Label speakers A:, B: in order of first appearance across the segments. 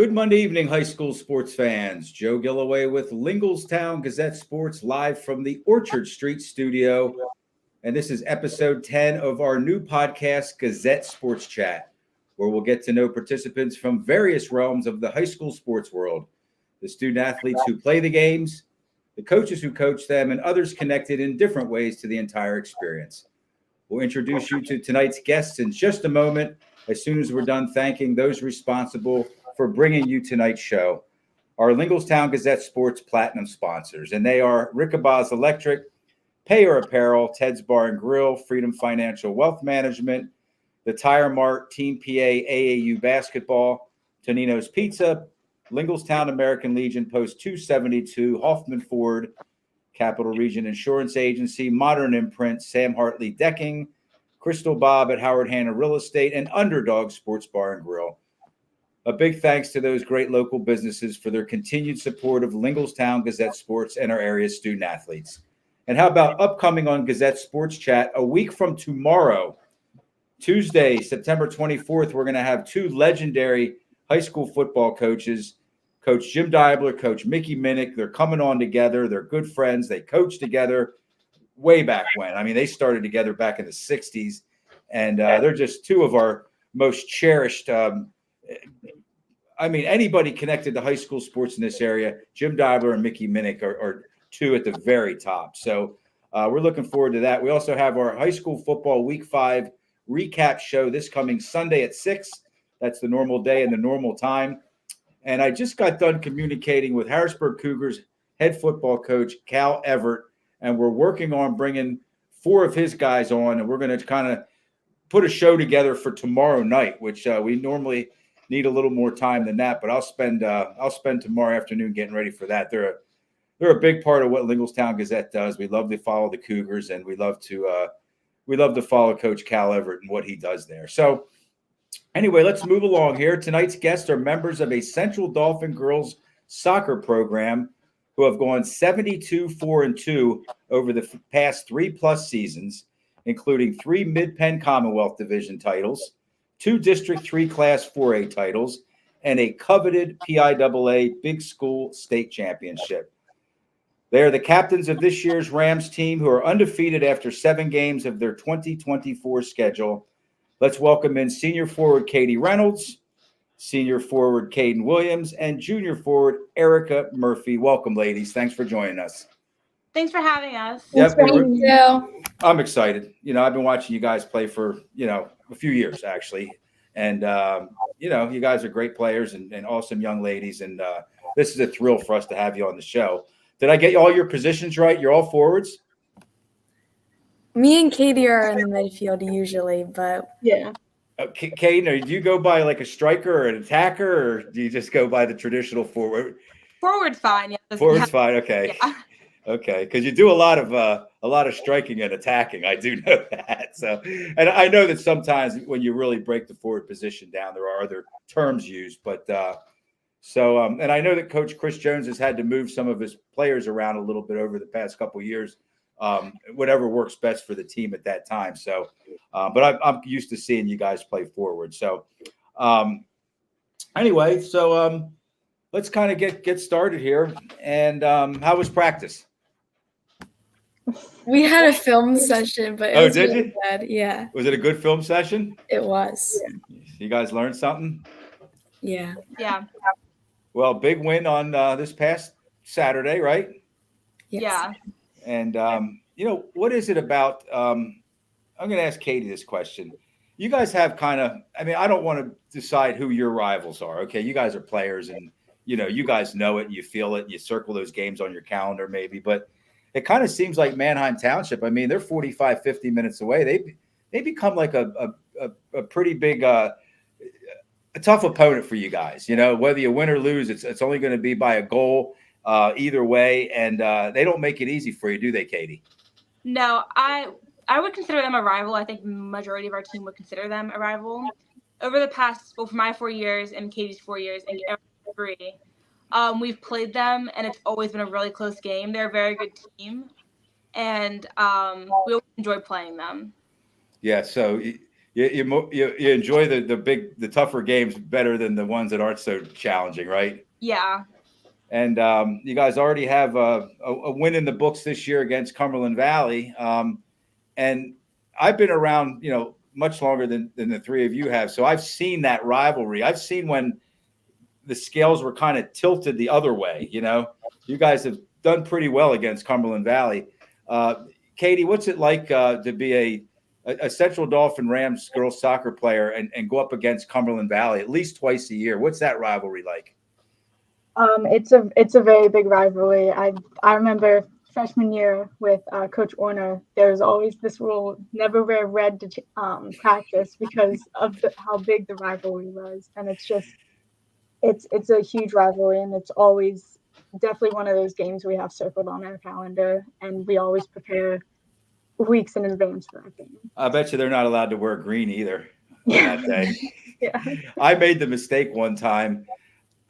A: Good Monday evening, high school sports fans. Joe Gillaway with Linglestown Gazette Sports live from the Orchard Street studio. And this is episode 10 of our new podcast, Gazette Sports Chat, where we'll get to know participants from various realms of the high school sports world, the student athletes who play the games, the coaches who coach them, and others connected in different ways to the entire experience. We'll introduce you to tonight's guests in just a moment, as soon as we're done thanking those responsible for bringing you tonight's show, our Linglestown Gazette Sports Platinum sponsors. And they are Rickaba's Electric, Payer Apparel, Ted's Bar and Grill, Freedom Financial Wealth Management, the Tire Mart, Team PA, AAU Basketball, Tonino's Pizza, Linglestown American Legion, Post 272, Hoffman Ford, Capital Region Insurance Agency, Modern Imprint, Sam Hartley Decking, Crystal Bob at Howard Hanna Real Estate, and Underdog Sports Bar and Grill. A big thanks to those great local businesses for their continued support of Linglestown Gazette Sports and our area's student athletes. And how about upcoming on Gazette Sports Chat a week from tomorrow, Tuesday, September 24th, we're going to have two legendary high school football coaches, Coach Jim Deibler, Coach Mickey Minnick. They're coming on together. They're good friends. They coached together way back when. I mean, they started together back in the 60s, and they're just two of our most cherished anybody connected to high school sports in this area, Jim Deibler and Mickey Minnick are two at the very top. So we're looking forward to that. We also have our high school football week 5 recap show this coming Sunday at 6. That's the normal day and the normal time. And I just got done communicating with Harrisburg Cougars head football coach Cal Everett, and we're working on bringing 4 of his guys on, and we're going to kind of put a show together for tomorrow night, which we normally need a little more time than that, but I'll spend tomorrow afternoon getting ready for that. They're a big part of what Linglestown Gazette does. We love to follow the Cougars, and we love to follow Coach Cal Everett and what he does there. So anyway, let's move along here. Tonight's guests are members of a Central Dauphin girls soccer program who have gone 72-4-2 over the past 3+ seasons, including 3 Mid-Penn Commonwealth Division titles, 2 District 3 Class 4A titles, and a coveted PIAA Big School State Championship. They are the captains of this year's Rams team, who are undefeated after 7 games of their 2024 schedule. Let's welcome in senior forward Katie Reynolds, senior forward KAYDEN Williams, and junior forward ERIKA Murphy. Welcome, ladies. Thanks for joining us.
B: Thanks for having us.
A: Yep,
C: Thank you.
A: I'm excited. I've been watching you guys play for, a few years, actually. And, you guys are great players and awesome young ladies. And this is a thrill for us to have you on the show. Did I get all your positions right? You're all forwards?
C: Me and Katie are in the midfield usually, but
B: Yeah.
A: KAYDEN, do you go by like a striker or an attacker, or do you just go by the traditional forward?
B: Forward's fine. Yeah.
A: Forward's fine. Okay.
B: Yeah.
A: Okay, because you do a lot of striking and attacking. I do know that. So, and I know that sometimes when you really break the forward position down, there are other terms used. But and I know that Coach Chris Jones has had to move some of his players around a little bit over the past couple of years, whatever works best for the team at that time. So, but I'm used to seeing you guys play forward. So, anyway, let's kind of get started here. And how was practice?
C: we had a film session, but it was
A: did
C: really
A: you?
C: bad. Yeah,
A: Was it a good film session?
C: it was.
A: You guys learned something?
C: Yeah.
B: Yeah.
A: Well, big win on this past Saturday, right?
C: Yes.
B: Yeah.
A: And, what is it about I'm going to ask Katie this question. You guys have I don't want to decide who your rivals are. Okay, you guys are players, and, you guys know it, you feel it, you circle those games on your calendar maybe, but it kind of seems like Manheim Township. I mean, they're 45, 50 minutes away. They become like a pretty big, a tough opponent for you guys. Whether you win or lose, it's only going to be by a goal either way. And they don't make it easy for you, do they, Katie?
B: No, I would consider them a rival. I think the majority of our team would consider them a rival. Over the past, for my 4 years and Katie's 4 years and every 3, we've played them, and it's always been a really close game. They're a very good team, and we always enjoy playing them.
A: Yeah, so you enjoy the tougher games better than the ones that aren't so challenging, right?
B: Yeah.
A: And you guys already have a win in the books this year against Cumberland Valley. And I've been around, much longer than the three of you have. So I've seen that rivalry. I've seen when the scales were kind of tilted the other way. You guys have done pretty well against Cumberland Valley. Katie, what's it like to be a Central Dauphin Rams girls soccer player and go up against Cumberland Valley at least twice a year? What's that rivalry like?
D: It's a very big rivalry. I remember freshman year with Coach Orner, there was always this rule: never wear red to practice because of how big the rivalry was. And it's a huge rivalry, and it's always definitely one of those games we have circled on our calendar, and we always prepare weeks in advance for that game.
A: I bet you they're not allowed to wear green either on that day.
D: Yeah.
A: I made the mistake one time.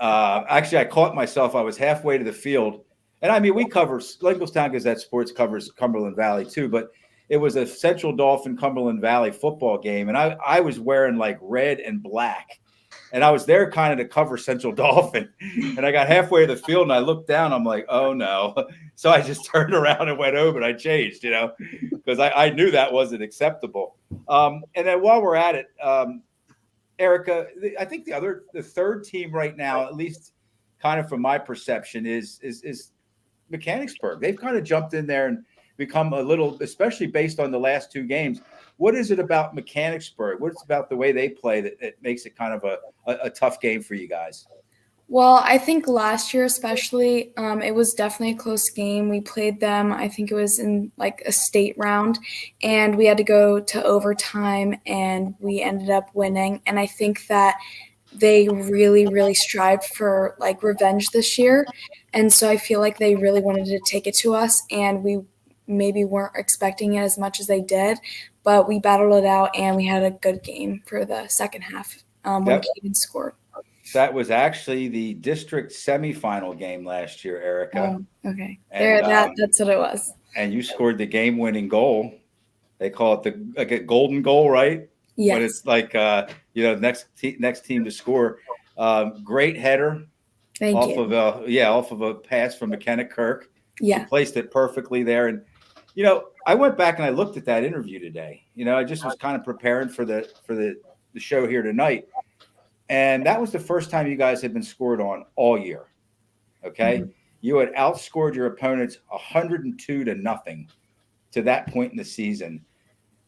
A: Actually, I caught myself. I was halfway to the field. And I mean, we cover Lincolnstown Gazette Sports covers Cumberland Valley too, but it was a Central Dauphin Cumberland Valley football game. And I was wearing like red and black. And I was there kind of to cover Central Dauphin. And I got halfway to the field and I looked down. I'm like, oh no. So I just turned around and went over and I changed, because I knew that wasn't acceptable. And then while we're at it, ERIKA, I think the third team right now, at least kind of from my perception, is Mechanicsburg. They've kind of jumped in there and become a little, especially based on the last two games. What is it about Mechanicsburg? What's about the way they play that makes it kind of a tough game for you guys?
C: Well, I think last year especially, it was definitely a close game. We played them, I think it was in like a state round, and we had to go to overtime, and we ended up winning. And I think that they really, really strived for like revenge this year. And so I feel like they really wanted to take it to us, and we maybe weren't expecting it as much as they did, but we battled it out and we had a good game for the second half when KAYDEN scored.
A: That was actually the district semifinal game last year, ERIKA.
C: Oh, okay.
A: And,
C: that's what it was.
A: And you scored the game-winning goal. They call it a golden goal, right?
C: Yes.
A: But it's like next team to score. Great header.
C: Thank you.
A: Off of a pass from McKenna Kirk.
C: Yeah.
A: He placed it perfectly there. And I went back and I looked at that interview today. I just was kind of preparing for the show here tonight. And that was the first time you guys had been scored on all year. Okay. Mm-hmm. You had outscored your opponents 102-0 to that point in the season.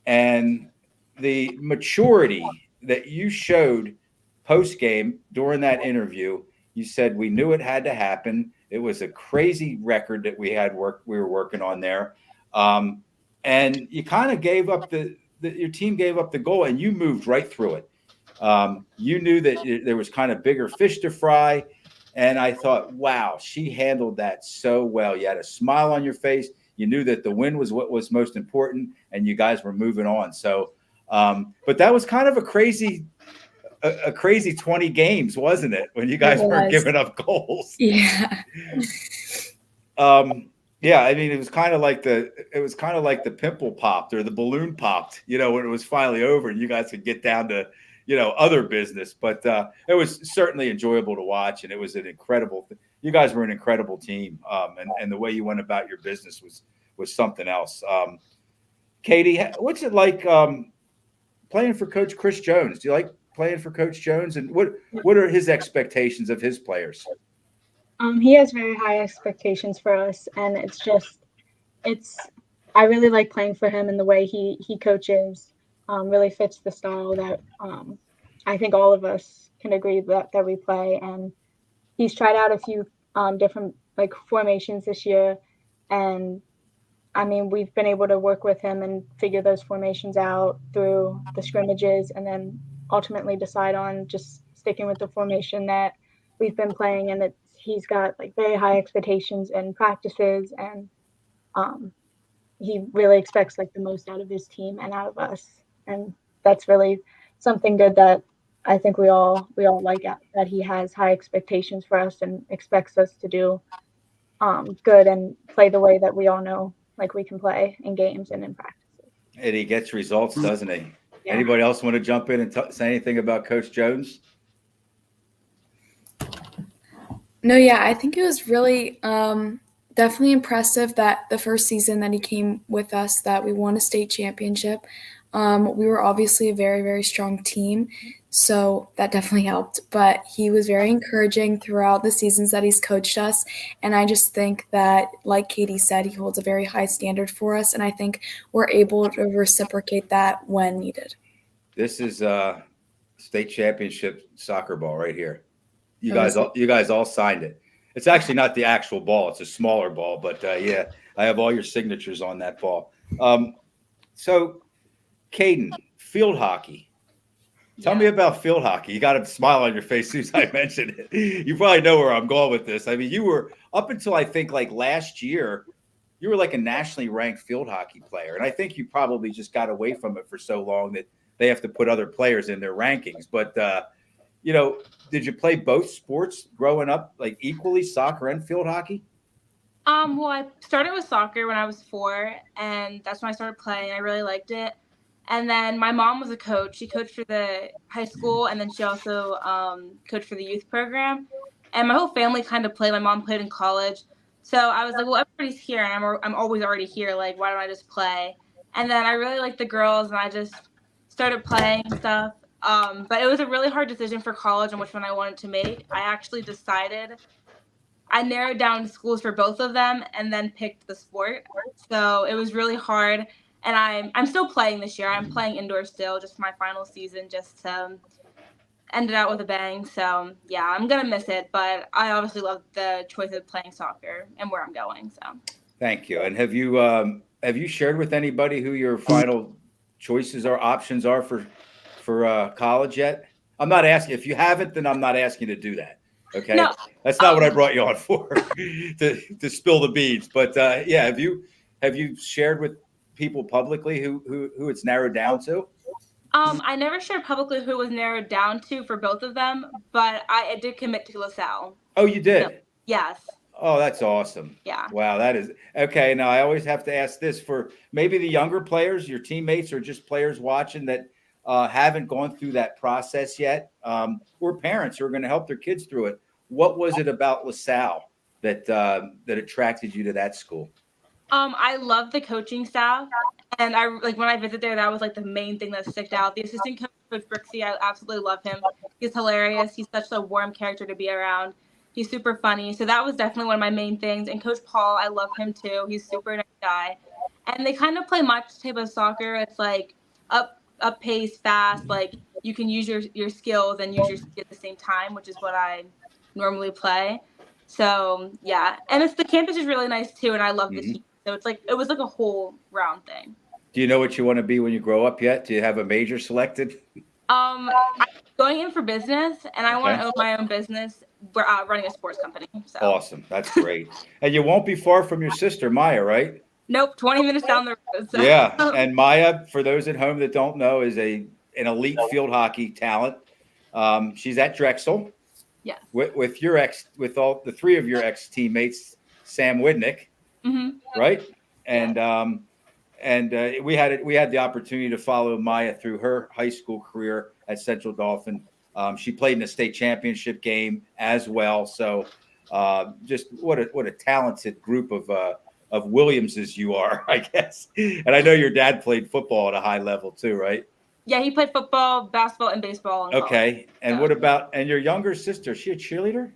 A: And the maturity that you showed post-game during that interview, you said, we knew it had to happen. It was a crazy record that we were working on there. And you kind of gave up your team gave up the goal and you moved right through it. You knew that there was kind of bigger fish to fry. And I thought, wow, she handled that so well. You had a smile on your face. You knew that the win was what was most important, and you guys were moving on. So, but that was kind of a crazy 20 games, wasn't it? When you guys weren't giving up goals.
C: Yeah.
A: Yeah. I mean, it was kind of like the pimple popped or the balloon popped, when it was finally over and you guys could get down to, other business, but it was certainly enjoyable to watch. And it was you guys were an incredible team. And the way you went about your business was something else. Katie, what's it like playing for Coach Chris Jones? Do you like playing for Coach Jones? And what are his expectations of his players?
D: He has very high expectations for us. And I really like playing for him, and the way he coaches really fits the style that I think all of us can agree that we play. And he's tried out a few different like formations this year, and I mean, we've been able to work with him and figure those formations out through the scrimmages, and then ultimately decide on just sticking with the formation that we've been playing. And he's got like very high expectations in practices, and he really expects like the most out of his team and out of us. And that's really something good that I think we all like, that he has high expectations for us and expects us to do good and play the way that we all know like we can play in games and in practices.
A: And he gets results, doesn't he? Anybody else want to jump in and say anything about Coach Jones?
C: No, yeah, I think it was really definitely impressive that the first season that he came with us that we won a state championship. We were obviously a very, very strong team, so that definitely helped. But he was very encouraging throughout the seasons that he's coached us, and I just think that, like Katie said, he holds a very high standard for us, and I think we're able to reciprocate that when needed.
A: This is state championship soccer ball right here. You guys all signed it. It's actually not the actual ball; it's a smaller ball, but yeah, I have all your signatures on that ball. So, KAYDEN, field hockey. Tell me about field hockey. You got a smile on your face as soon as I mentioned it. You probably know where I'm going with this. I mean, you were up until I think like last year, you were like a nationally ranked field hockey player, and I think you probably just got away from it for so long that they have to put other players in their rankings. But you know, did you play both sports growing up, like equally, soccer and field hockey?
B: Well, I started with soccer when I was 4, and that's when I started playing. I really liked it. And then my mom was a coach. She coached for the high school, and then she also coached for the youth program. And my whole family kind of played. My mom played in college. So I was like, well, everybody's here, and I'm always already here. Like, why don't I just play? And then I really liked the girls, and I just started playing and stuff. But it was a really hard decision for college on which one I wanted to make. I actually decided I narrowed down schools for both of them and then picked the sport. So it was really hard. And I'm still playing this year. I'm playing indoor still, just for my final season, just to end it out with a bang. So yeah, I'm gonna miss it, but I obviously love the choice of playing soccer and where I'm going. So
A: Thank you. And have you shared with anybody who your final choices or options are for college yet? I'm not asking. If you haven't, then I'm not asking you to do that. Okay,
B: no,
A: that's not what I brought you on for, to spill the beans. But yeah, have you shared with people publicly who it's narrowed down to?
B: I never shared publicly who it was narrowed down to for both of them, but I did commit to LaSalle.
A: Oh, you did?
B: So, yes.
A: Oh, that's awesome.
B: Yeah.
A: Wow, that is okay. Now I always have to ask this for maybe the younger players, your teammates, or just players watching that haven't gone through that process yet, or parents who are going to help their kids through it. What was it about LaSalle that attracted you to that school?
B: I love the coaching staff, and I like when I visited there, that was like the main thing that stuck out. The assistant coach, Coach Brixie, I absolutely love him. He's hilarious. He's such a warm character to be around. He's super funny. So that was definitely one of my main things. And Coach Paul, I love him too. He's super nice guy. And they kind of play my type of soccer. It's like up pace, fast. Like you can use your skills and use your speed at the same time, which is what I normally play. So yeah, and the campus is really nice too, and I love the team. So it was like a whole round thing.
A: Do you know what you want to be when you grow up yet? Do you have a major selected?
B: I'm going in for business, and I want to own my own business. We're running a sports company. So. Awesome.
A: That's great. And you won't be far from your sister, Maya, right?
B: Nope, 20 minutes down the road. So.
A: Yeah, and Maya, for those at home that don't know, is an elite field hockey talent. She's at Drexel.
B: Yes.
A: With all the 3 of your ex-teammates, Sam Widnick, right? And we had the opportunity to follow Maya through her high school career at Central Dauphin. She played in a state championship game as well. So just what a talented group of Williamses you are, I guess. And I know your dad played football at a high level too, right?
B: Yeah, he played football, basketball, and baseball.
A: Okay. And what about your younger sister? Is she a cheerleader?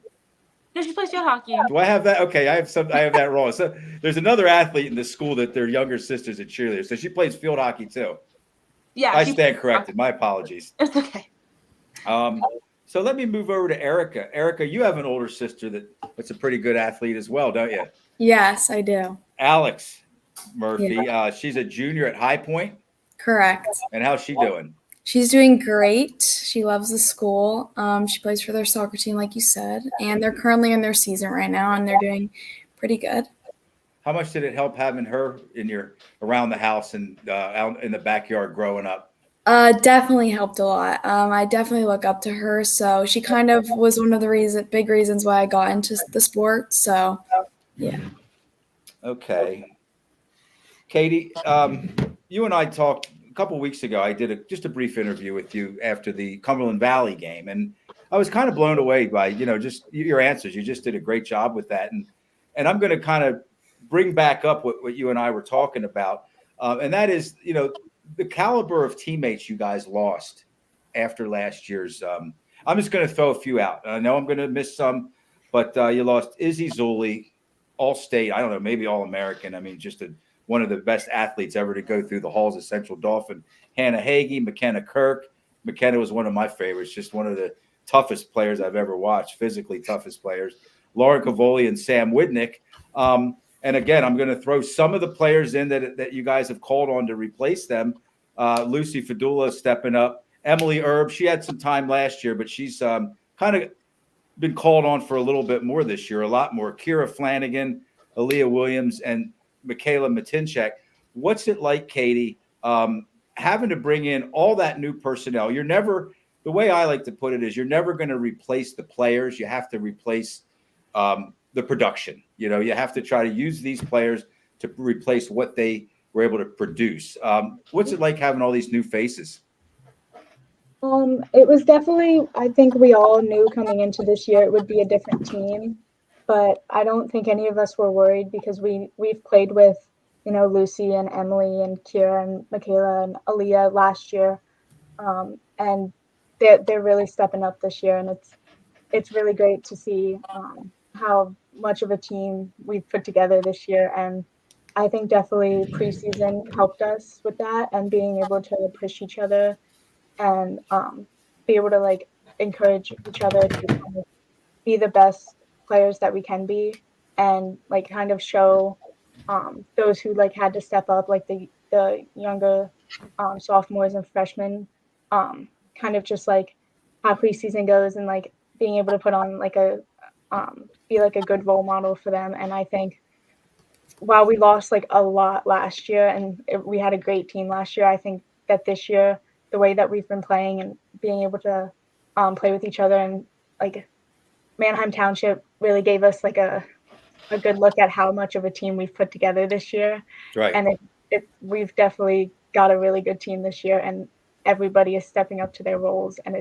B: No, she plays field hockey.
A: Do I have that? Okay, I have that wrong. So there's another athlete in the school that their younger sister's a cheerleader. So she plays field hockey too.
B: Yeah.
A: I stand corrected. My apologies.
B: It's okay.
A: So let me move over to ERIKA. ERIKA, you have an older sister that's a pretty good athlete as well, don't you?
C: Yes, I do.
A: Alex Murphy.
C: Yeah.
A: She's a junior at High Point.
C: Correct.
A: And how's she doing?
C: She's doing great. She loves the school. She plays for their soccer team, like you said, and they're currently in their season right now, and they're doing pretty good.
A: How much did it help having her around the house and out in the backyard growing up?
C: Definitely helped a lot. I definitely look up to her, so she kind of was one of the big reasons why I got into the sport. So, yeah.
A: Okay, Katie, you and I talked couple of weeks ago, I did just a brief interview with you after the Cumberland Valley game, and I was kind of blown away by, just your answers. You just did a great job with that. And I'm going to kind of bring back up what you and I were talking about. And that is, the caliber of teammates you guys lost after last year's. I'm just going to throw a few out. I know I'm going to miss some, but you lost Izzy Zulli, All-State. I don't know, maybe All-American. I mean, just one of the best athletes ever to go through the halls of Central Dauphin. Hannah Hagee, McKenna Kirk. McKenna was one of my favorites, just one of the toughest players I've ever watched, physically toughest players. Lauren Cavoli and Sam Widnick. And again, I'm going to throw some of the players in that you guys have called on to replace them. Lucy Fadula stepping up. Emily Erb, she had some time last year, but she's kind of been called on for a little bit more this year, a lot more. Kira Flanagan, Aaliyah Williams, and Michaela Matinchek. What's it like, Katie, having to bring in all that new personnel? You're never, the way I like to put it is, you're never going to replace the players. You have to replace the production. You have to try to use these players to replace what they were able to produce. What's it like having all these new faces?
D: It was definitely, I think we all knew coming into this year it would be a different team, but I don't think any of us were worried because we've played with, Lucy and Emily and Kira and Michaela and Aaliyah last year. And they're really stepping up this year, and it's really great to see how much of a team we've put together this year. And I think definitely preseason helped us with that and being able to push each other and be able to encourage each other to kind of be the best players that we can be, and kind of show those who had to step up, the younger sophomores and freshmen, kind of just how preseason goes, and being able to put on be a good role model for them. And I think while we lost a lot last year and we had a great team last year, I think that this year, the way that we've been playing and being able to play with each other, and Manheim Township really gave us a good look at how much of a team we've put together this year.
A: Right.
D: And we've definitely got a really good team this year, and everybody is stepping up to their roles, and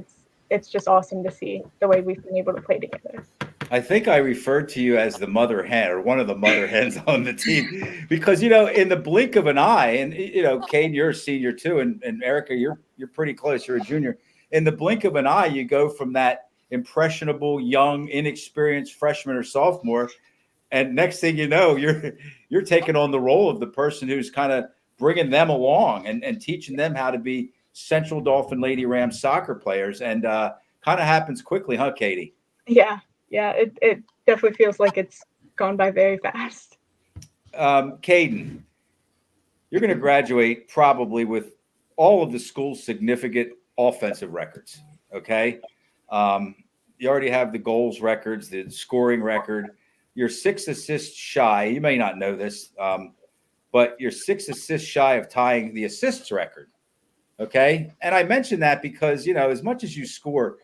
D: it's just awesome to see the way we've been able to play together.
A: I think I referred to you as the mother hen, or one of the mother hens on the team, because in the blink of an eye, and Kayden, you're a senior too, and ERIKA, you're pretty close. You're a junior. In the blink of an eye, you go from that impressionable, young, inexperienced freshman or sophomore, and next thing you know, you're taking on the role of the person who's kind of bringing them along and teaching them how to be Central Dauphin Lady Rams soccer players, and kind of happens quickly, huh, Katie?
D: Yeah, it definitely feels like it's gone by very fast.
A: Kayden, you're going to graduate probably with all of the school's significant offensive records, okay? You already have the goals records, the scoring record. You're 6 assists shy. You may not know this, but you're 6 assists shy of tying the assists record, okay? And I mention that because, as much as you score,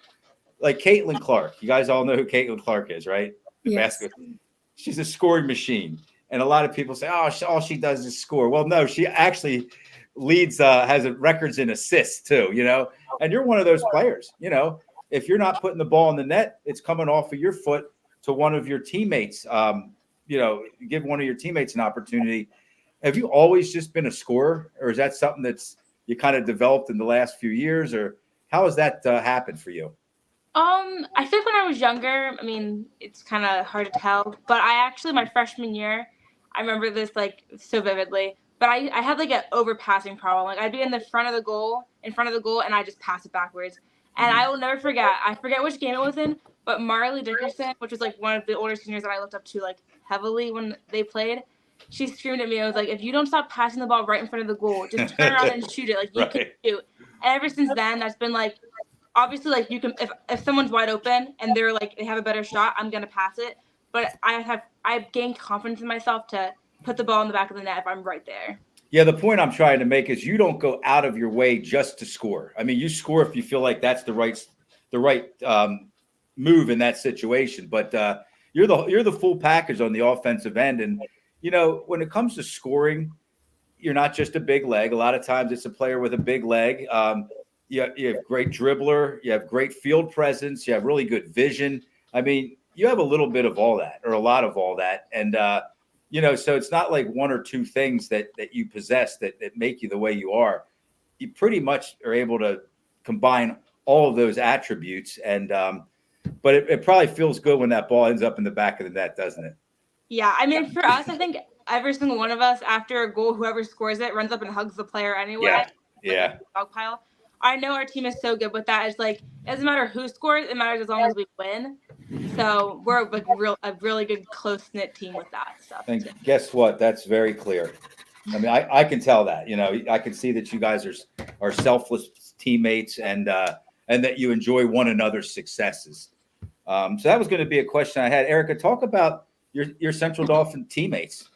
A: like Caitlin Clark, you guys all know who Caitlin Clark is, right?
C: Yes.
A: Basketball. She's a scoring machine. And a lot of people say, all she does is score. Well, no, she actually leads, has records in assists too, and you're one of those players. If you're not putting the ball in the net, it's coming off of your foot to one of your teammates. Give one of your teammates an opportunity. Have you always just been a scorer, or is that something that's you kind of developed in the last few years, or how has that happened for you?
B: I think when I was younger, it's kind of hard to tell, but my freshman year, I remember this so vividly, but I had an overpassing problem. I'd be in front of the goal, and I just pass it backwards. And I will never forget, I forget which game it was in, but Marley Dickerson, which was one of the older seniors that I looked up to heavily when they played, she screamed at me. I was like, if you don't stop passing the ball right in front of the goal, just turn around and shoot it. You can shoot. And ever since then, that's been obviously you can, if someone's wide open and they're they have a better shot, I'm going to pass it. But I've gained confidence in myself to put the ball in the back of the net if I'm right there.
A: Yeah, the point I'm trying to make is you don't go out of your way just to score. You score if you feel like that's the right move in that situation. But you're the full package on the offensive end. And when it comes to scoring, you're not just a big leg. A lot of times it's a player with a big leg. You have great dribbler. You have great field presence. You have really good vision. I mean, you have a little bit of all that, or a lot of all that. And, so it's not like one or two things that you possess that make you the way you are. You pretty much are able to combine all of those attributes. And, but it probably feels good when that ball ends up in the back of the net, doesn't it?
B: Yeah, I mean, for us, I think every single one of us, after a goal, whoever scores it runs up and hugs the player anyway.
A: Yeah.
B: Dog pile. I know our team is so good with that. It's like, it doesn't matter who scores, it matters as long as we win. So we're like a really good close-knit team with that stuff.
A: And guess what? That's very clear. I mean, I can tell that. I can see that you guys are selfless teammates and that you enjoy one another's successes. So that was going to be a question I had. ERIKA, talk about your Central Dauphin teammates.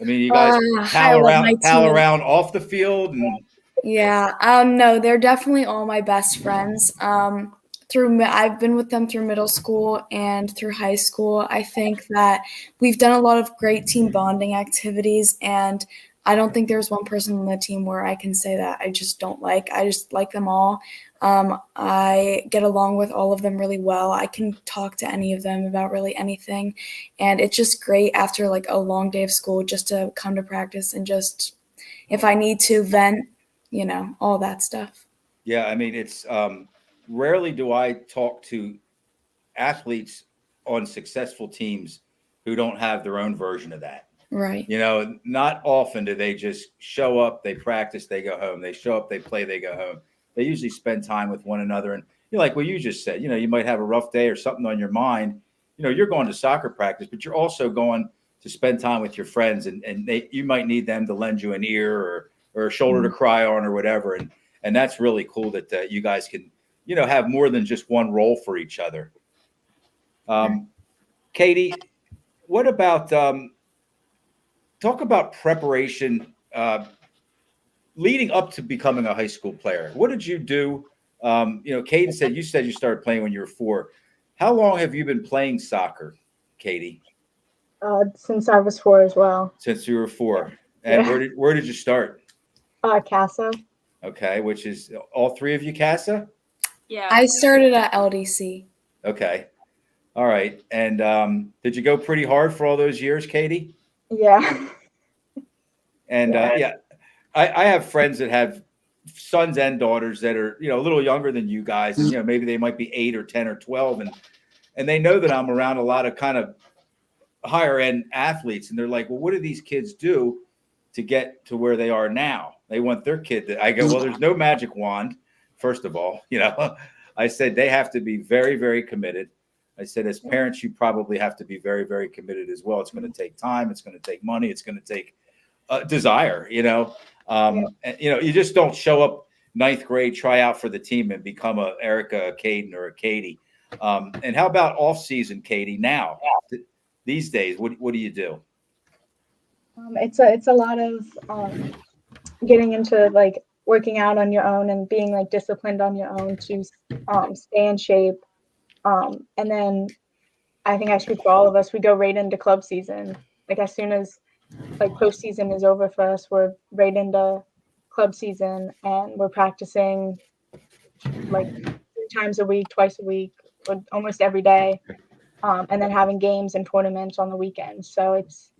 A: I mean, you guys pal around off the field.
C: No, they're definitely all my best friends. I've been with them through middle school and through high school. I think that we've done a lot of great team bonding activities, and I don't think there's one person on the team where I can say that I just don't like. I just like them all. I get along with all of them really well. I can talk to any of them about really anything, and it's just great after like a long day of school just to come to practice and just, if I need to vent, all that stuff.
A: Yeah, I mean, it's rarely do I talk to athletes on successful teams who don't have their own version of that.
C: Right.
A: Not often do they just show up, they practice, they go home. They show up, they play, they go home. They usually spend time with one another. And like what you just said, you might have a rough day or something on your mind. You're going to soccer practice, but you're also going to spend time with your friends, and you might need them to lend you an ear or a shoulder to cry on or whatever. And that's really cool that you guys can, have more than just one role for each other. Katie, what about talk about preparation leading up to becoming a high school player? What did you do? KAYDEN said you started playing when you were 4. How long have you been playing soccer, Katie?
D: Since I was 4 as well.
A: Since you were 4. And where did you start?
D: CASA.
A: Okay, which is all 3 of you CASA?
B: Yeah.
C: I started at LDC.
A: Okay. All right. And did you go pretty hard for all those years, Katie?
D: Yeah.
A: And I have friends that have sons and daughters that are, a little younger than you guys. And, maybe they might be 8 or 10 or 12. And they know that I'm around a lot of kind of higher end athletes. And they're like, well, what do these kids do to get to where they are now? They want their kid I go, well, there's no magic wand. First of all, I said they have to be very, very committed. I said, as parents, you probably have to be very, very committed as well. It's going to take time. It's going to take money. It's going to take desire, and, you just don't show up 9th grade, try out for the team and become a ERIKA, a KAYDEN, or a Katie. And how about off season, Katie? Now, these days, what do you do?
D: It's a lot of getting into like working out on your own and being like disciplined on your own to stay in shape. And then I think I speak for all of us. We go right into club season. Like as soon as like postseason is over for us, we're right into club season, and we're practicing like 3 times a week, twice a week, or almost every day, and then having games and tournaments on the weekends. So it's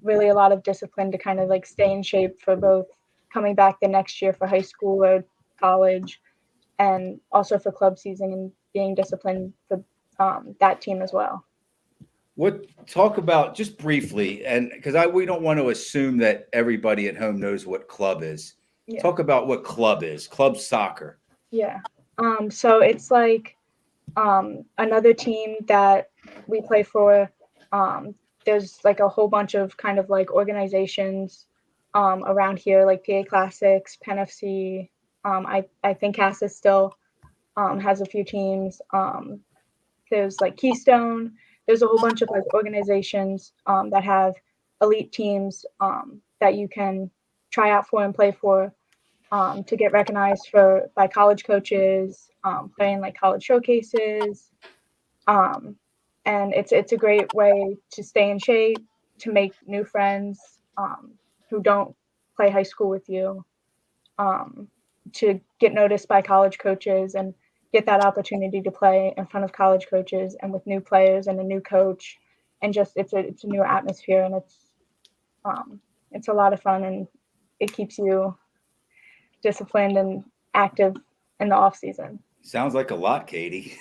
D: really a lot of discipline to kind of like stay in shape for both coming back the next year for high school or college, and also for club season, and being disciplined for that team as well.
A: Talk about just briefly, and because we don't want to assume that everybody at home knows what club is. Yeah. Talk about what club is, club soccer.
D: Yeah. So it's like another team that we play for. There's like a whole bunch of kind of like organizations around here, like PA Classics, Penn FC. I think CASA still has a few teams. There's like Keystone. There's a whole bunch of like organizations that have elite teams that you can try out for and play for to get recognized by college coaches, playing like college showcases. And it's a great way to stay in shape, to make new friends who don't play high school with you, to get noticed by college coaches and get that opportunity to play in front of college coaches and with new players and a new coach, and just it's a new atmosphere, and it's a lot of fun, and it keeps you disciplined and active in the off season.
A: Sounds like a lot, Katie.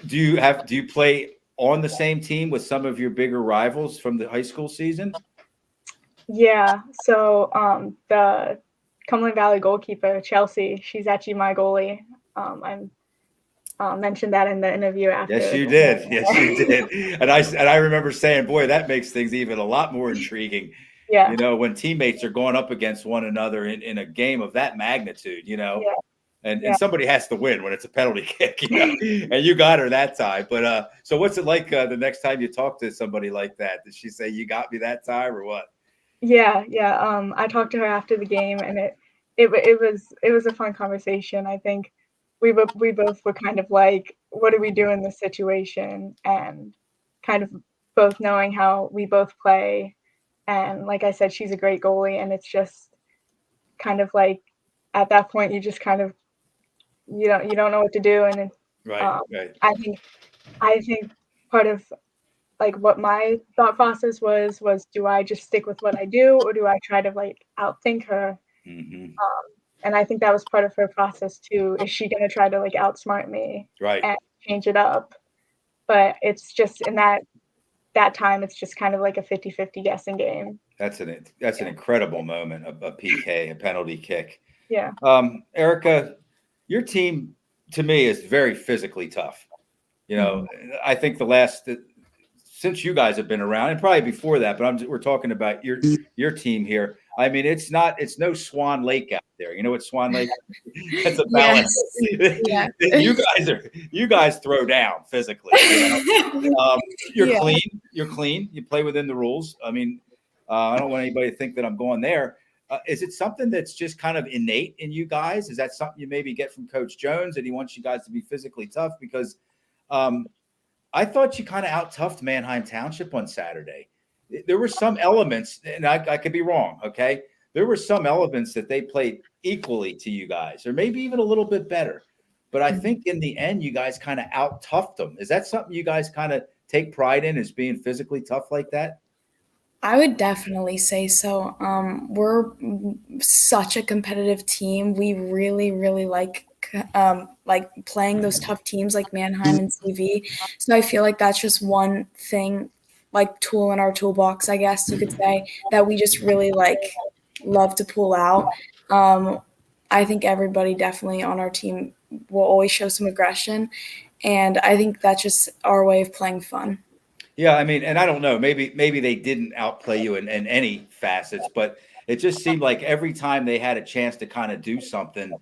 A: Do you play on the same team with some of your bigger rivals from the high school season?
D: Yeah. So the Cumberland Valley goalkeeper, Chelsea, she's actually my goalie. I mentioned that in the interview after.
A: Yes, you did. Yes, you did. And I remember saying, boy, that makes things even a lot more intriguing.
D: Yeah.
A: You know, when teammates are going up against one another in a game of that magnitude, you know, and somebody has to win when it's a penalty kick, you know, and you got her that time. But so what's it like the next time you talk to somebody like that? Did she say, you got me that time, or what?
D: Yeah. I talked to her after the game, and it was a fun conversation. I think we both were kind of like, what do we do in this situation? And kind of both knowing how we both play. And like I said, she's a great goalie, and it's just kind of like at that point you just kind of you don't know what to do. And
A: Right.
D: I think part of like what my thought process was do I just stick with what I do, or do I try to like outthink her?
A: Mm-hmm.
D: And I think that was part of her process too. Is she going to try to like outsmart me and change it up? But it's just in that time, it's just kind of like a 50-50 guessing game.
A: That's an incredible moment, a PK, a penalty kick.
D: Yeah.
A: ERIKA, your team to me is very physically tough. You know, I think since you guys have been around, and probably before that, but we're talking about your team here. I mean, it's no Swan Lake out there. You know what Swan Lake? That's a balance. Yes. You guys throw down physically. You know? You're clean. You're clean. You play within the rules. I mean, I don't want anybody to think that I'm going there. Is it something that's just kind of innate in you guys? Is that something you maybe get from Coach Jones, and he wants you guys to be physically tough? Because I thought you kind of out-toughed Manheim Township on Saturday. There were some elements, and I could be wrong, okay? There were some elements that they played equally to you guys, or maybe even a little bit better. But I think in the end, you guys kind of out-toughed them. Is that something you guys kind of take pride in, is being physically tough like that?
C: I would definitely say so. We're such a competitive team. We really, really like playing those tough teams like Manheim and CV. So I feel like that's just one thing, like tool in our toolbox, I guess you could say, that we just really love to pull out. I think everybody definitely on our team will always show some aggression, and I think that's just our way of playing fun.
A: Yeah, I mean, and I don't know, maybe they didn't outplay you in any facets, but it just seemed like every time they had a chance to kind of do something,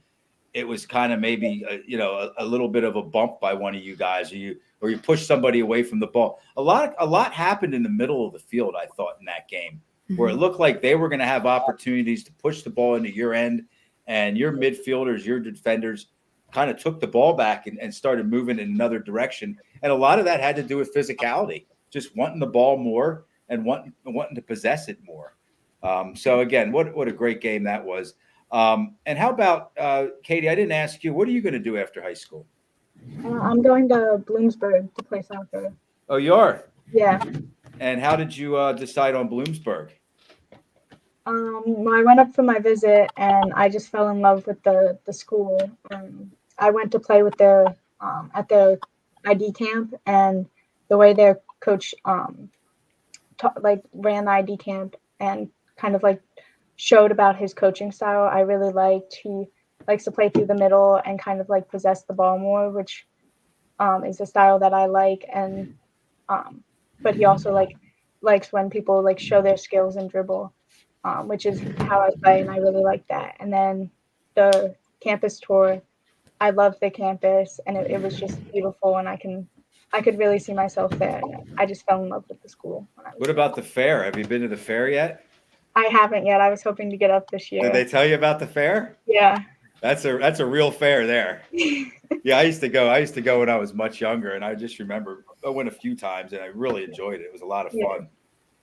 A: it was kind of maybe a little bit of a bump by one of you guys, or you push somebody away from the ball. A lot happened in the middle of the field, I thought, in that game, where it looked like they were going to have opportunities to push the ball into your end, and your midfielders, your defenders kind of took the ball back and started moving in another direction. And a lot of that had to do with physicality, just wanting the ball more and wanting to possess it more. So again, what a great game that was. And how about Katie? I didn't ask you. What are you going to do after high school?
D: I'm going to Bloomsburg to play soccer.
A: Oh, you are?
D: Yeah.
A: And how did you decide on Bloomsburg?
D: I went up for my visit, and I just fell in love with the school. I went to play with their at the ID camp, and the way their coach ran the ID camp and kind of showed about his coaching style, I really liked. He likes to play through the middle and kind of possess the ball more, which is a style that I like. And but he also likes when people show their skills and dribble, which is how I play, and I really like that. And then the campus tour, I loved the campus, and it was just beautiful, and I could really see myself there. I just fell in love with the school.
A: What about the fair? Have you been to the fair yet?
D: I haven't yet. I was hoping to get up this year.
A: Did they tell you about the fair?
D: Yeah.
A: That's a real fair there. Yeah, I used to go when I was much younger, and I just remember I went a few times, and I really enjoyed it. It was a lot of fun.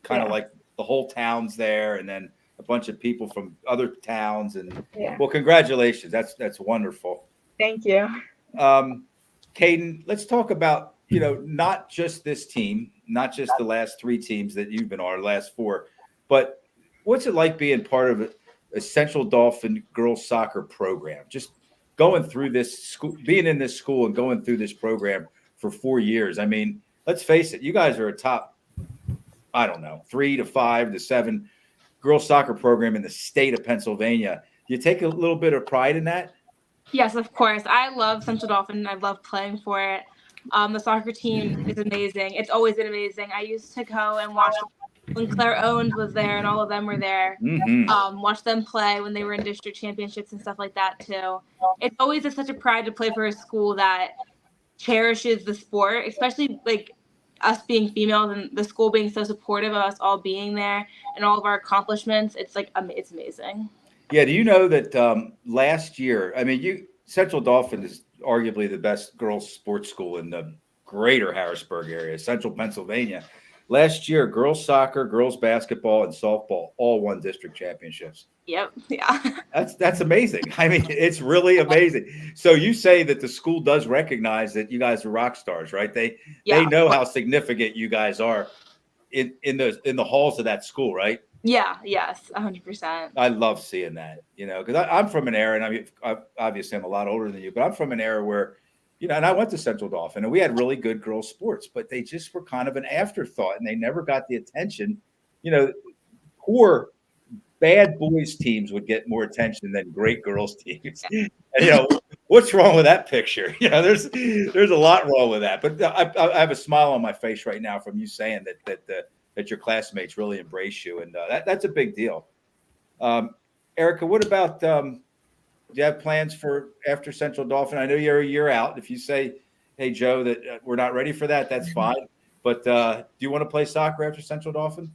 A: Kind of like the whole town's there, and then a bunch of people from other towns. And
D: Yeah.
A: well, congratulations. That's wonderful.
D: Thank you.
A: KAYDEN, let's talk about, not just this team, not just the last 3 teams that you've been on, or last 4, but what's it like being part of a Central Dauphin girls soccer program? Just going through this school, being in this school and going through this program for 4 years. I mean, let's face it, you guys are a top, I don't know, 3 to 5 to 7 girls soccer program in the state of Pennsylvania. Do you take a little bit of pride in that?
B: Yes, of course. I love Central Dauphin. I love playing for it. The soccer team is amazing. It's always been amazing. I used to go and watch when Claire Owens was there and all of them were there. Watch them play when they were in district championships and stuff like that too. It's always such a pride to play for a school that cherishes the sport, especially like us being females and the school being so supportive of us all being there and all of our accomplishments. It's like, it's amazing.
A: Yeah. Do you know that last year, I mean, Central Dauphin is arguably the best girls sports school in the greater Harrisburg area, central Pennsylvania. Last year, girls soccer, girls basketball, and softball all won district championships.
B: Yep. Yeah.
A: That's amazing. I mean, it's really amazing. So you say that the school does recognize that you guys are rock stars, right? They know how significant you guys are in the halls of that school, right?
B: Yeah. Yes. 100%.
A: I love seeing that, because I'm from an era, and I mean, obviously I'm a lot older than you, but I'm from an era where, and I went to Central Dauphin, and we had really good girls sports, but they just were kind of an afterthought, and they never got the attention. Poor bad boys teams would get more attention than great girls teams. And, what's wrong with that picture? There's a lot wrong with that. But I have a smile on my face right now from you saying that your classmates really embrace you, and that's a big deal. ERIKA, what about? Do you have plans for after Central Dauphin? I know you're a year out. If you say, "Hey, Joe, that we're not ready for that," that's fine. But do you want to play soccer after Central Dauphin?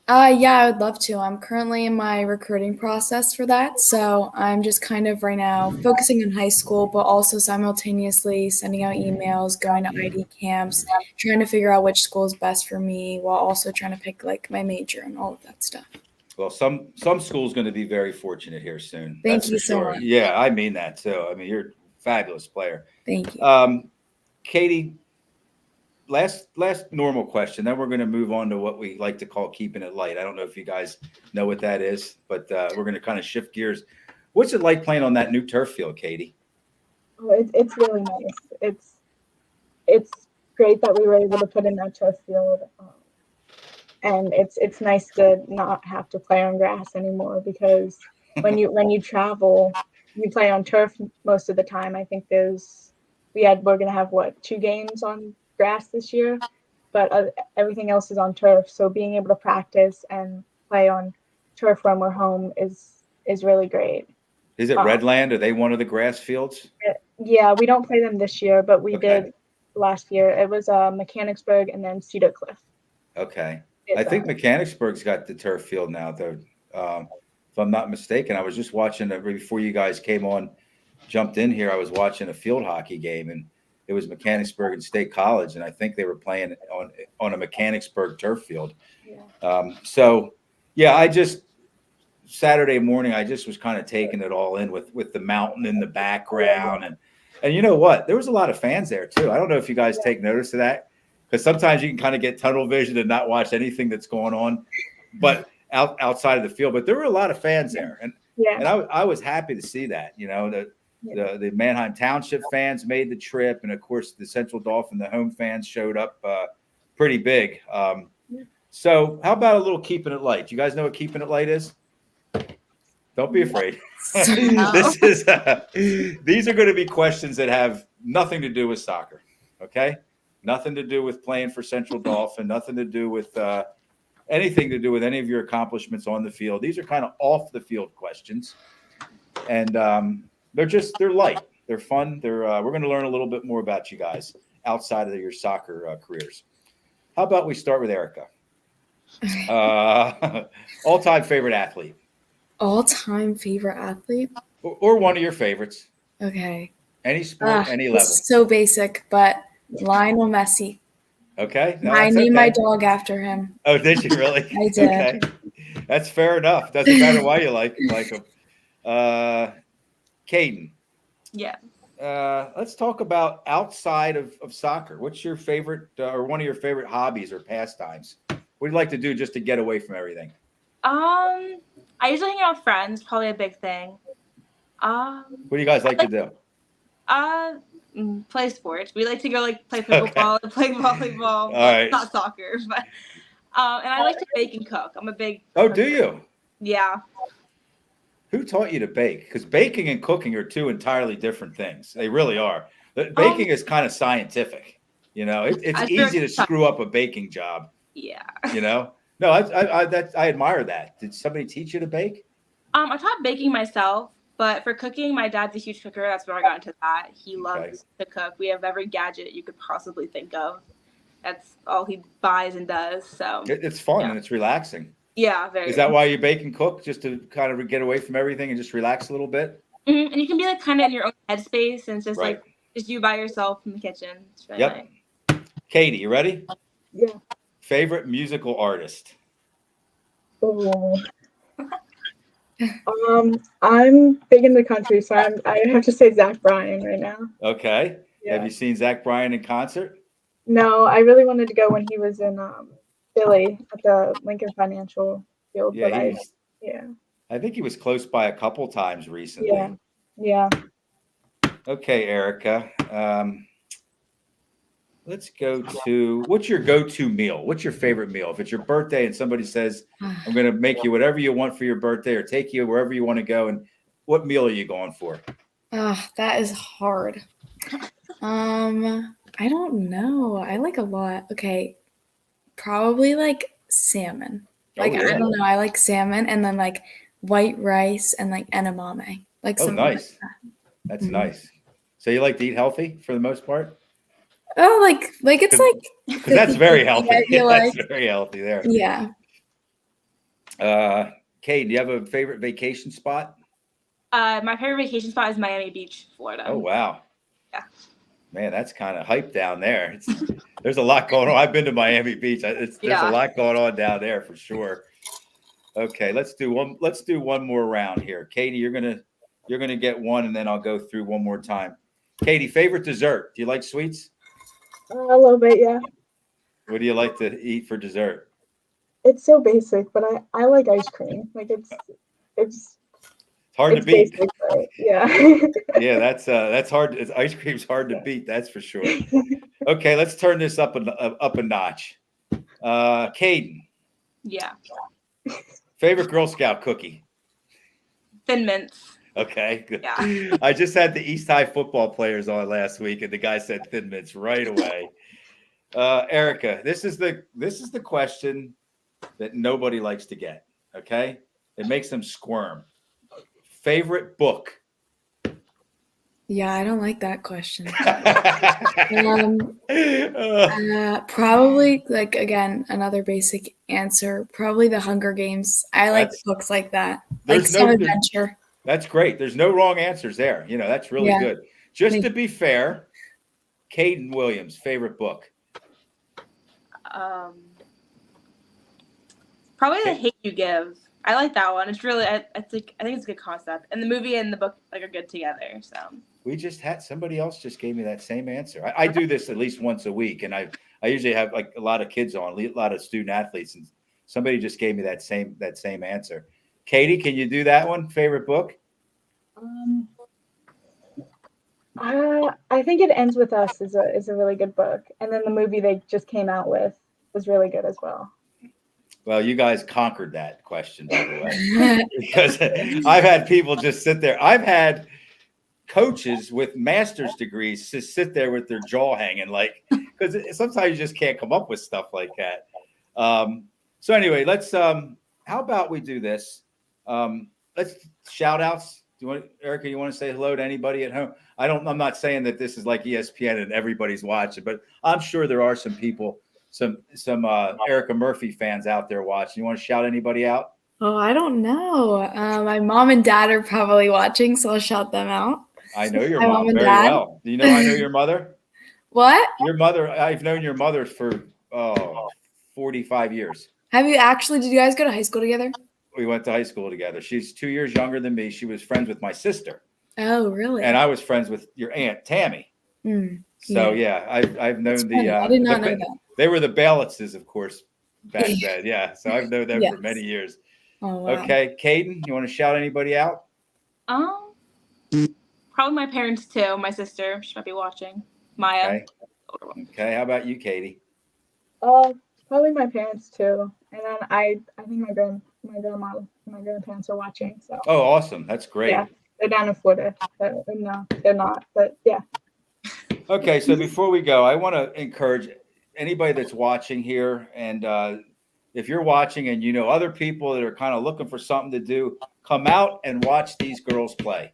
C: Yeah, I would love to. I'm currently in my recruiting process for that. So I'm just kind of right now focusing on high school, but also simultaneously sending out emails, going to ID camps, trying to figure out which school is best for me while also trying to pick like my major and all of that stuff.
A: Well, some school's going to be very fortunate here soon.
C: Thank you so much.
A: Yeah, I mean that too. I mean, you're a fabulous player.
C: Thank you.
A: Katie, last normal question. Then we're going to move on to what we like to call keeping it light. I don't know if you guys know what that is, but we're going to kind of shift gears. What's it like playing on that new turf field, Katie?
D: It's really nice. It's great that we were able to put in that turf field. And it's nice to not have to play on grass anymore, because when you travel, you play on turf most of the time. I think we're going to have 2 games on grass this year, but everything else is on turf. So being able to practice and play on turf when we're home is really great.
A: Is it Redland? Are they one of the grass fields?
D: Yeah, we don't play them this year, but we did last year. It was Mechanicsburg and then Cedar Cliff.
A: Okay. I think Mechanicsburg's got the turf field now, though. If I'm not mistaken, I was just watching before you guys jumped in here. I was watching a field hockey game, and it was Mechanicsburg and State College, and I think they were playing on a Mechanicsburg turf field. Yeah. Saturday morning, I just was kind of taking it all in with the mountain in the background, and you know what? There was a lot of fans there too. I don't know if you guys take notice of that, because sometimes you can kind of get tunnel vision and not watch anything that's going on, but outside of the field. But there were a lot of fans there, and I was happy to see that. The Manheim Township fans made the trip, and of course the Central Dauphin, the home fans showed up pretty big. So how about a little keeping it light? Do you guys know what keeping it light is? Don't be afraid. These are going to be questions that have nothing to do with soccer. Okay. Nothing to do with playing for Central Dauphin, nothing to do with anything to do with any of your accomplishments on the field. These are kind of off the field questions, and they're light, they're fun. We're going to learn a little bit more about you guys outside of your soccer careers. How about we start with ERIKA? All-time favorite athlete.
C: All-time favorite athlete?
A: Or one of your favorites.
C: Okay.
A: Any sport, any level.
C: It's so basic, but Lionel Messi.
A: Okay. No,
C: I named my dog after him.
A: Oh, did you really?
C: I did.
A: Okay. That's fair enough. Doesn't matter why you like them. KAYDEN.
B: Yeah.
A: Let's talk about outside of soccer. What's your favorite or one of your favorite hobbies or pastimes? What do you like to do just to get away from everything?
B: I usually hang out with friends, probably a big thing.
A: What do you guys like to do?
B: Play sports. We like to go play pickleball and play volleyball.
A: All right.
B: Not soccer, but and I like to bake and cook. I'm a big
A: cooker. Do you?
B: Yeah.
A: Who taught you to bake? Because baking and cooking are two entirely different things. They really are. Baking is kind of scientific. It's easy to screw up a baking job.
B: Yeah.
A: No, I admire that. Did somebody teach you to bake?
B: I taught baking myself, but for cooking, my dad's a huge cooker. That's where I got into that. He loves to cook. We have every gadget you could possibly think of. That's all he buys and does. So
A: it's fun and it's relaxing.
B: Yeah, very.
A: Is that why you bake and cook, just to kind of get away from everything and just relax a little bit?
B: Mm-hmm. And you can be kind of in your own headspace, and it's just just you by yourself in the kitchen. It's really nice.
A: Katie, you ready?
D: Yeah.
A: Favorite musical artist?
D: Oh. I'm big into country, so I have to say Zach Bryan right now.
A: Okay. Yeah. Have you seen Zach Bryan in concert?
D: No, I really wanted to go when he was in Philly at the Lincoln Financial Field.
A: Yeah,
D: but
A: I think he was close by a couple times recently.
D: Yeah.
A: Okay, Erika. Let's go to, what's your go-to meal? What's your favorite meal? If it's your birthday and somebody says, I'm going to make you whatever you want for your birthday or take you wherever you want to go, and what meal are you going for?
C: That is hard. I don't know. I like a lot. Okay. Probably salmon. I don't know. I like salmon and then white rice and edamame.
A: Nice. That's nice. So you like to eat healthy for the most part?
C: Oh, it's
A: because that's very healthy. That's very healthy there.
C: Yeah.
A: Kate, do you have a favorite vacation spot?
B: My favorite vacation spot is Miami Beach, Florida.
A: Oh, wow.
B: Yeah.
A: Man, that's kind of hype down there. There's a lot going on. I've been to Miami Beach. There's a lot going on down there for sure. Okay, let's do one more round here. Katie, you're gonna get one, and then I'll go through one more time. Katie, favorite dessert? Do you like sweets?
D: A little bit, yeah.
A: What do you like to eat for dessert?
D: It's so basic, but I like ice cream. It's
A: hard to beat.
D: Basic, yeah.
A: Yeah, that's hard. Ice cream's hard to beat. That's for sure. Okay, let's turn this up a notch. KAYDEN.
B: Yeah.
A: Favorite Girl Scout cookie?
B: Thin Mints.
A: Okay, good.
B: Yeah.
A: I just had the East High football players on last week, and the guy said Thin Mints right away. Erika, this is the question that nobody likes to get. Okay, it makes them squirm. Favorite book?
C: Yeah, I don't like that question. Probably again, another basic answer. Probably The Hunger Games. I like books like that. Some adventure.
A: That's great. There's no wrong answers there. That's really good. Just to be fair, KAYDEN Williams, favorite book?
B: Probably The Hate U Give. I like that one. It's really, I think it's a good concept. And the movie and the book are good together. So
A: we just had somebody else just gave me that same answer. I do this at least once a week, and I usually have a lot of kids on, a lot of student athletes, and somebody just gave me that same answer. Katie, can you do that one? Favorite book?
D: I think It Ends With Us is a really good book, and then the movie they just came out with was really good as well.
A: Well, you guys conquered that question, by the way, because I've had people just sit there. I've had coaches with master's degrees just sit there with their jaw hanging, because sometimes you just can't come up with stuff like that. So anyway, let's. How about we do this? Let's shout outs. Do you want, Erika? You want to say hello to anybody at home? I'm not saying that this is like ESPN and everybody's watching, but I'm sure there are some people. Some Erika Murphy fans out there watching. You want to shout anybody out?
C: Oh, I don't know. My mom and dad are probably watching, so I'll shout them out.
A: I know your mom very well. Do you know I know your mother?
C: What?
A: Your mother. I've known your mother for 45 years.
C: Have you actually? Did you guys go to high school together?
A: we went to high school together. She's 2 years younger than me. She was friends with my sister.
C: Oh, really?
A: And I was friends with your aunt, Tammy. So, yeah, I've known
C: I did not know that.
A: They were the Balitses, of course, back then. Yeah, so I've known them for many years.
C: Oh, wow.
A: Okay, Kayden, you want to shout anybody out?
B: Probably my parents too. My sister, she might be watching. Maya.
A: Okay. Okay, how about you, Katie?
D: Probably my parents too, and then I think my grandma, my grandparents are watching. So.
A: Oh, awesome! That's great.
D: Yeah, they're down in Florida. No, they're not. But yeah.
A: Okay, so before we go, I want to encourage anybody that's watching here, and if you're watching and you know other people that are kind of looking for something to do, come out and watch these girls play.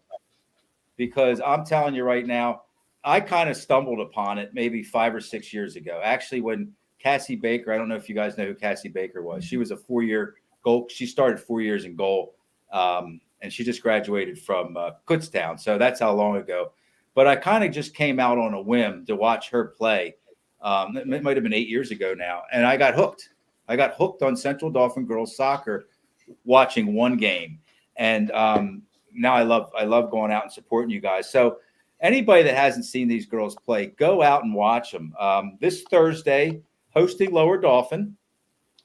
A: Because I'm telling you right now, I kind of stumbled upon it maybe 5 or 6 years ago. Actually, when Cassie Baker, I don't know if you guys know who Cassie Baker was. She was a 4-year goal. She started 4 years in goal, and she just graduated from Kutztown. So that's how long ago. But I kind of just came out on a whim to watch her play. It might have been 8 years ago now, and I got hooked. I got hooked on Central Dauphin girls soccer, watching one game, and now I love going out and supporting you guys. So anybody that hasn't seen these girls play, go out and watch them. This Thursday, hosting Lower Dauphin,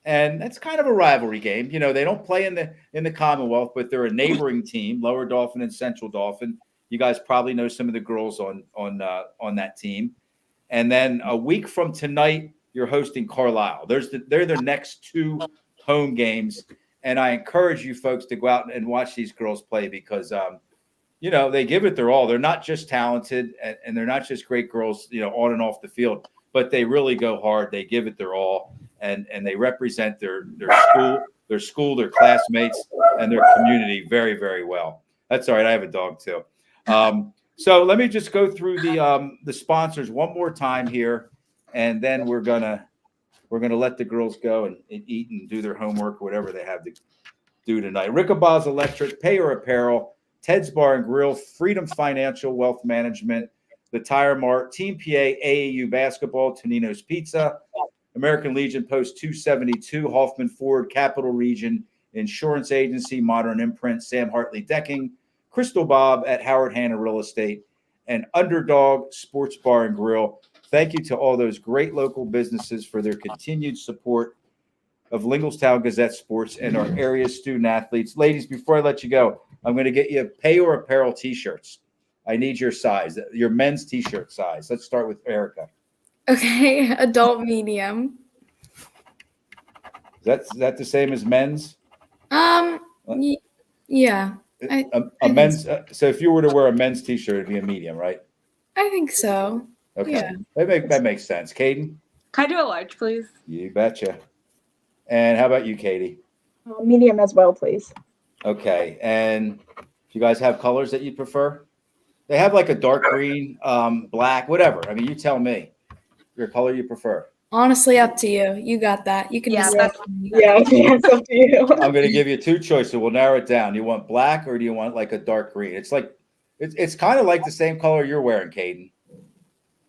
A: and that's kind of a rivalry game. You know, they don't play in the Commonwealth, but they're a neighboring team, Lower Dauphin and Central Dauphin. You guys probably know some of the girls on that team. And then a week from tonight, you're hosting Carlisle. They're the next 2 home games. And I encourage you folks to go out and watch these girls play because, you know, they give it their all. They're not just talented and they're not just great girls, you know, on and off the field, but they really go hard. They give it their all and they represent their school, their classmates, and their community very, very well. That's all right. I have a dog too. So let me just go through the sponsors one more time here, and then we're gonna let the girls go and eat and do their homework or whatever they have to do tonight. Rickaba's Electric, Payer Apparel, Ted's Bar and Grill, Freedom Financial Wealth Management, the Tire Mart, Team PA, AAU Basketball, Tonino's Pizza, American Legion Post 272, Hoffman Ford, Capital Region Insurance Agency, Modern Imprint, Sam Hartley Decking, Crystal Bob at Howard Hanna Real Estate, and Underdog Sports Bar and Grill. Thank you to all those great local businesses for their continued support of Linglestown Gazette Sports and our area student athletes. Ladies, before I let you go, I'm going to get you Payer Apparel T-shirts. I need your size, your men's T-shirt size. Let's start with ERIKA.
C: Okay, adult medium.
A: Is that the same as men's?
C: Yeah.
A: A men's. So if you were to wear a men's T-shirt, it'd be a medium, right?
C: I think so.
A: Okay,
C: yeah.
A: That makes sense. Kayden?
B: Can I do a large, please?
A: You betcha. And how about you, Katie?
D: Medium as well, please.
A: Okay, and do you guys have colors that you prefer? They have like a dark green, black, whatever. I mean, you tell me your color you prefer.
C: Honestly, up to you. You got that. You can decide.
D: Yeah, it's up to you.
A: I'm going to give you 2 choices. We'll narrow it down. You want black or do you want like a dark green? It's like it's kind of like the same color you're wearing, Kayden.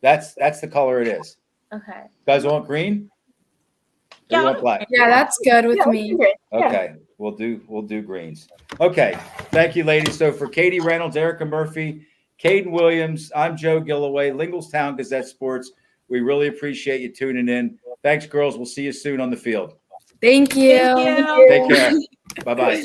A: That's the color it is.
B: Okay.
A: You guys want green? Or you want black?
C: Yeah, that's good with me.
A: Okay, we'll do greens. Okay, thank you, ladies. So for Katie Reynolds, ERIKA Murphy, Kayden Williams, I'm Joe Gilloway, Linglestown Gazette Sports. We really appreciate you tuning in. Thanks, girls. We'll see you soon on the field.
C: Thank you.
B: Thank you.
A: Take care. Bye-bye.